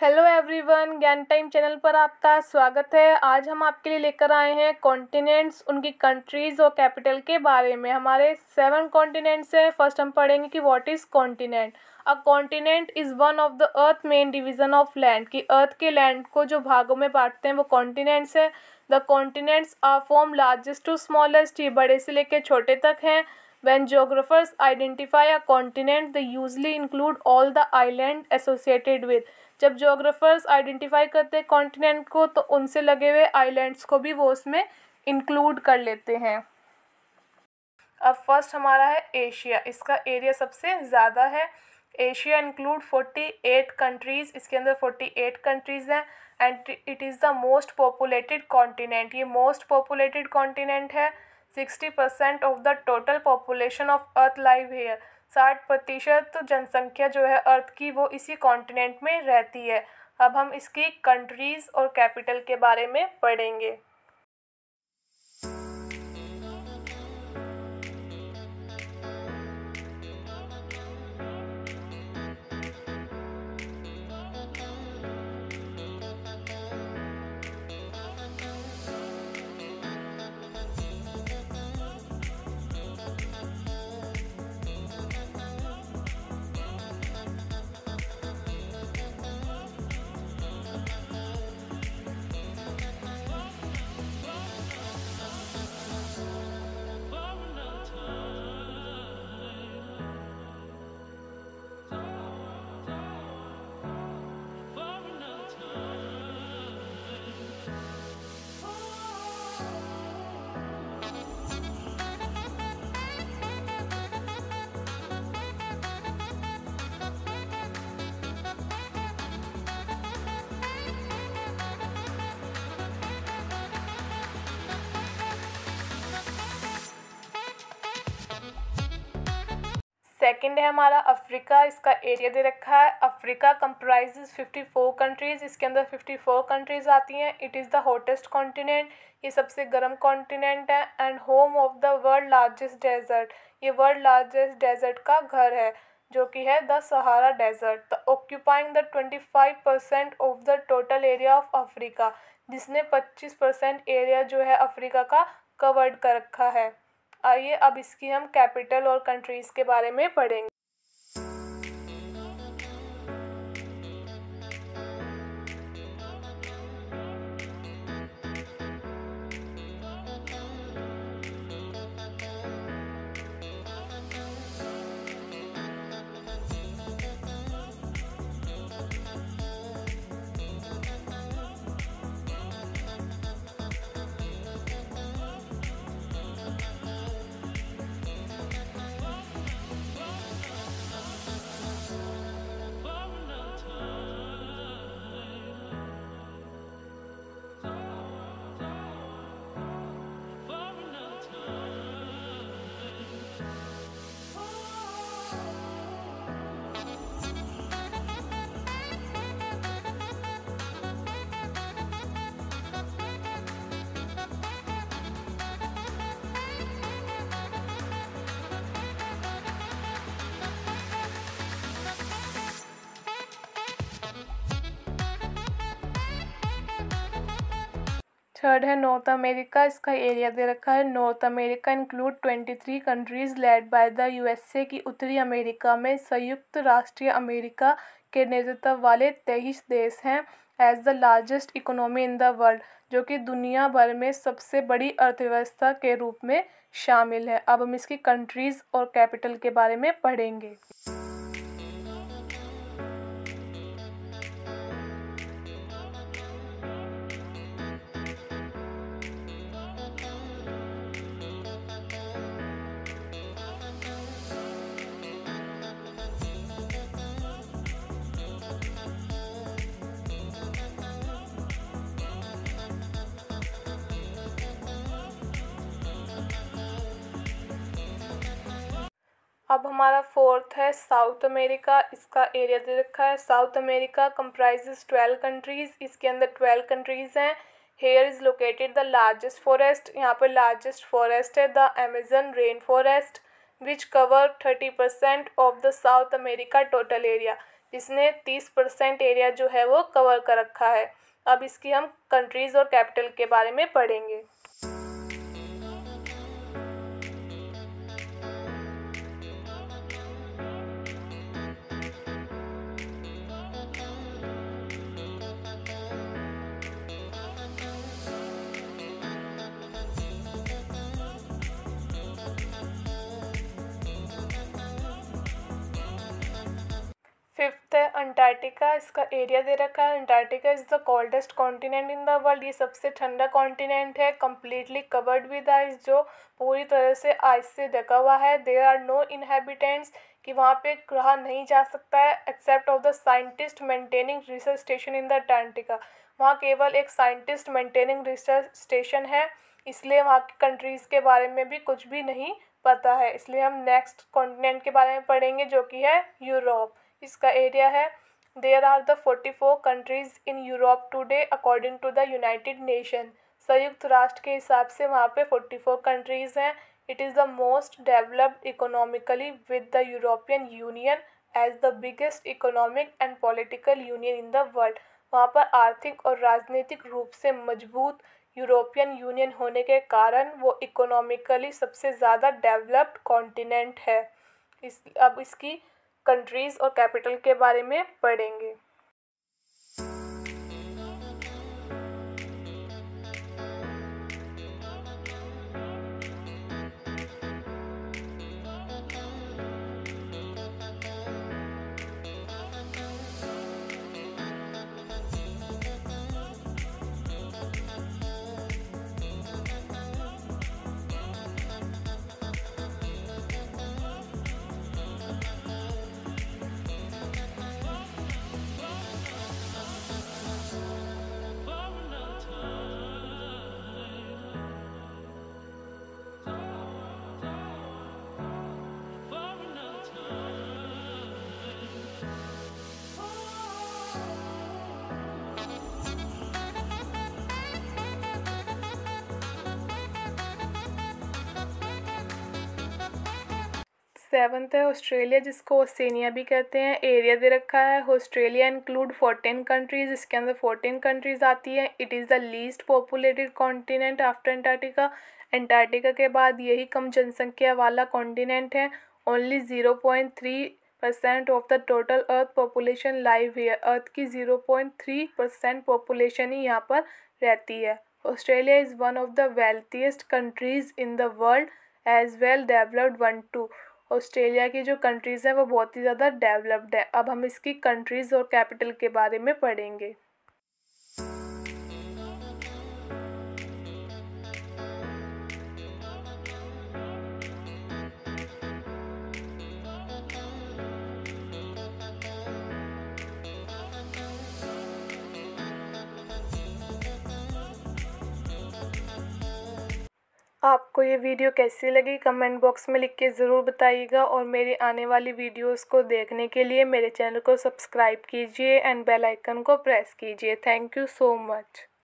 Hello everyone, ज्ञान time channel पर आपका स्वागत है। आज हम आपके लिए लेकर आए हैं कॉन्टिनेंट्स, उनकी कंट्रीज़ और कैपिटल के बारे में। हमारे 7 कॉन्टिनेंट्स हैं। फर्स्ट हम पढ़ेंगे कि what is continent. A continent is one of the earth main division of land, कि अर्थ के लैंड को जो भागों में बांटते हैं वो कॉन्टिनेंट्स है। The continents are from largest to smallest, ये बड़े से लेकर छोटे तक हैं। When geographers identify a continent, they usually include all the island associated with. जब जोग्राफर्स आइडेंटिफाई करते हैं कॉन्टिनेंट को तो उनसे लगे हुए आइलैंड्स को भी वो उसमें इंक्लूड कर लेते हैं। अब फर्स्ट हमारा है एशिया। इसका एरिया सबसे ज़्यादा है। एशिया इंक्लूड 48 कंट्रीज़, इसके अंदर 48 कंट्रीज़ हैं and it is the most populated continent. ये मोस्ट पॉपुलेटेड कॉन्टिनेंट है। 60% of the total population of earth live here. 60% जनसंख्या जो है अर्थ की वो इसी कॉन्टिनेंट में रहती है। अब हम इसकी कंट्रीज़ और कैपिटल के बारे में पढ़ेंगे। सेकंड है हमारा अफ्रीका। इसका एरिया दे रखा है। अफ्रीका कंप्राइजेज 54 कंट्रीज़, इसके अंदर 54 कंट्रीज़ आती हैं। It is the hottest continent, ये सबसे गर्म कॉन्टिनेंट है and home of the world largest desert. ये वर्ल्ड लार्जेस्ट डेजर्ट का घर है जो कि है the Sahara desert. Occupying the 25% of the total area of Africa, जिसने 25% एरिया जो है अफ्रीका का कवर्ड कर रखा है। आइए अब इसकी हम कैपिटल और कंट्रीज़ के बारे में पढ़ेंगे। थर्ड है नॉर्थ अमेरिका। इसका एरिया दे रखा है। North America include 23 countries led by the USA, की उत्तरी अमेरिका में संयुक्त राष्ट्र अमेरिका के नेतृत्व वाले 23 देश हैं। As the largest economy in the world, जो कि दुनिया भर में सबसे बड़ी अर्थव्यवस्था के रूप में शामिल है। अब हम इसकी कंट्रीज़ और कैपिटल के बारे में पढ़ेंगे। अब हमारा फोर्थ है साउथ अमेरिका। इसका एरिया दे रखा है। साउथ अमेरिका कंप्राइजेज 12 कंट्रीज़, इसके अंदर 12 कंट्रीज़ हैं। Here is located the largest forest, यहाँ पर लार्जेस्ट फॉरेस्ट है the Amazon rain forest, which cover 30% of the south America total area. इसने 30% एरिया जो है वो कवर कर रखा है। अब इसकी हम कंट्रीज़ और कैपिटल के बारे में पढ़ेंगे। फिफ्थ है अंटार्कटिका। इसका एरिया दे रखा है। Antarctica is the coldest continent in the world. ये सबसे ठंडा कॉन्टिनेंट है, कम्प्लीटली कवर्ड विद आइस, जो पूरी तरह से आइस से ढका हुआ है। देयर आर नो इनहेबिटेंट्स, कि वहाँ पे रहा नहीं जा सकता है, except of the scientist maintaining research station in the Antarctica. वहाँ केवल एक साइंटिस्ट मेंटेनिंग रिसर्च स्टेशन है, इसलिए वहाँ की कंट्रीज़ के बारे में भी कुछ भी नहीं पता है। इसलिए हम नेक्स्ट कॉन्टिनेंट के बारे में पढ़ेंगे, जो कि है यूरोप। इसका एरिया है, there are the 44 countries in Europe today according to the United Nation. संयुक्त राष्ट्र के हिसाब से वहाँ पे 44 कंट्रीज़ हैं। It is the most developed economically with the European Union as the biggest economic and political union in the world. वहाँ पर आर्थिक और राजनीतिक रूप से मजबूत यूरोपियन यूनियन होने के कारण वो इकोनॉमिकली सबसे ज़्यादा डेवलप्ड कॉन्टिनेंट है। अब इसकी कंट्रीज़ और कैपिटल के बारे में पढ़ेंगे। सेवन्थ है ऑस्ट्रेलिया, जिसको ओसेनिया भी कहते हैं। एरिया दे रखा है, ऑस्ट्रेलिया इंक्लूड 14 कंट्रीज़। इसके अंदर 14 कंट्रीज़ आती है। It is the least populated continent after Antarctica. Antarctica के बाद यही कम जनसंख्या वाला कॉन्टिनेंट है। Only 0.3% of the total earth population live here. अर्थ की 0.3% पॉपुलेशन ही यहाँ पर रहती है। Australia is one of the wealthiest countries in the world as well developed one too. Australia की जो कंट्रीज़ हैं वो बहुत ही ज़्यादा डेवलप्ड है। अब हम इसकी कंट्रीज़ और कैपिटल के बारे में पढ़ेंगे। आपको ये वीडियो कैसी लगी कमेंट बॉक्स में लिख के ज़रूर बताइएगा, और मेरी आने वाली वीडियोस को देखने के लिए मेरे चैनल को सब्सक्राइब कीजिए एंड बेल आइकन को प्रेस कीजिए। Thank you so much.